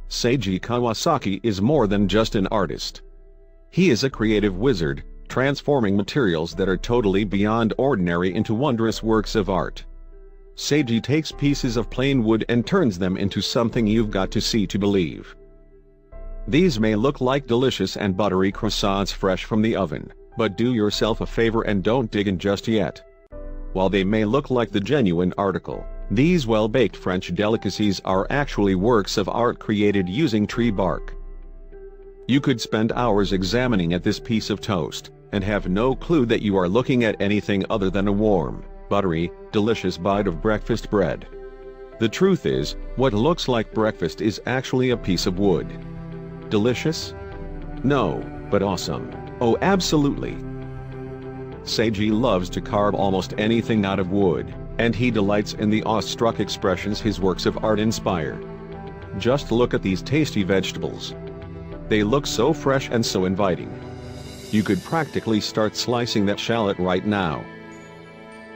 Seiji Kawasaki is more than just an artist. He is a creative wizard, transforming materials that are totally beyond ordinary into wondrous works of art. Seiji takes pieces of plain wood and turns them into something you've got to see to believe. These may look like delicious and buttery croissants fresh from the oven, but do yourself a favor and don't dig in just yet. While they may look like the genuine article, these well-baked French delicacies are actually works of art created using tree bark. You could spend hours examining at this piece of toast, and have no clue that you are looking at anything other than a warm, buttery, delicious bite of breakfast bread. The truth is, what looks like breakfast is actually a piece of wood. Delicious? No, but awesome. Oh, absolutely. Seiji loves to carve almost anything out of wood, and he delights in the awestruck expressions his works of art inspire. Just look at these tasty vegetables. They look so fresh and so inviting. You could practically start slicing that shallot right now.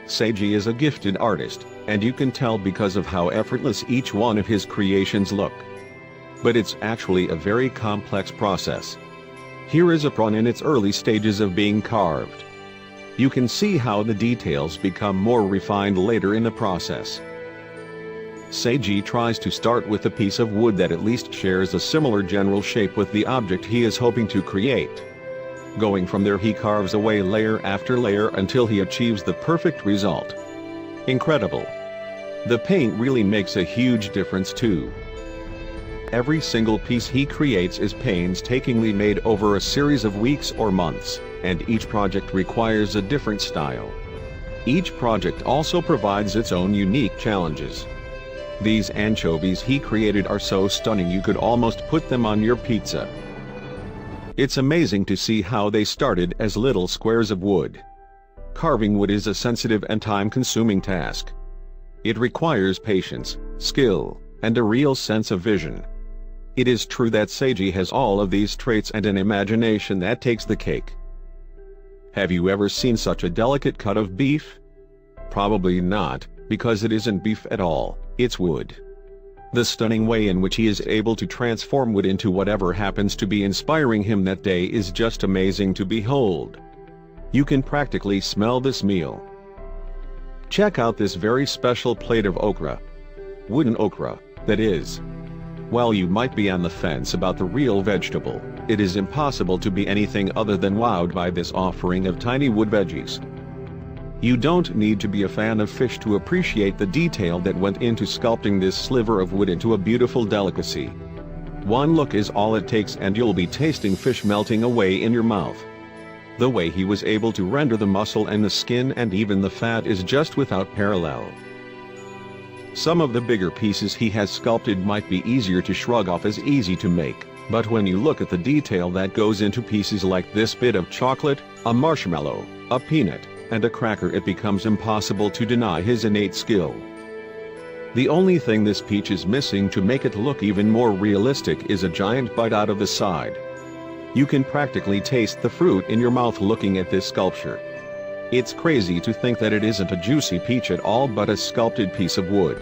Seiji is a gifted artist, and you can tell because of how effortless each one of his creations look. But it's actually a very complex process. Here is a prawn in its early stages of being carved. You can see how the details become more refined later in the process. Seiji tries to start with a piece of wood that at least shares a similar general shape with the object he is hoping to create. Going from there, he carves away layer after layer until he achieves the perfect result. Incredible. The paint really makes a huge difference too. Every single piece he creates is painstakingly made over a series of weeks or months, and each project requires a different style. Each project also provides its own unique challenges. These anchovies he created are so stunning you could almost put them on your pizza. It's amazing to see how they started as little squares of wood. Carving wood is a sensitive and time-consuming task. It requires patience, skill, and a real sense of vision. It is true that Seiji has all of these traits and an imagination that takes the cake. Have you ever seen such a delicate cut of beef? Probably not, because it isn't beef at all, it's wood. The stunning way in which he is able to transform wood into whatever happens to be inspiring him that day is just amazing to behold. You can practically smell this meal. Check out this very special plate of okra. Wooden okra, that is. While you might be on the fence about the real vegetable, it is impossible to be anything other than wowed by this offering of tiny wood veggies. You don't need to be a fan of fish to appreciate the detail that went into sculpting this sliver of wood into a beautiful delicacy. One look is all it takes and you'll be tasting fish melting away in your mouth. The way he was able to render the muscle and the skin and even the fat is just without parallel. Some of the bigger pieces he has sculpted might be easier to shrug off as easy to make, but when you look at the detail that goes into pieces like this bit of chocolate, a marshmallow, a peanut, and a cracker, it becomes impossible to deny his innate skill. The only thing this peach is missing to make it look even more realistic is a giant bite out of the side. You can practically taste the fruit in your mouth looking at this sculpture. It's crazy to think that it isn't a juicy peach at all but a sculpted piece of wood.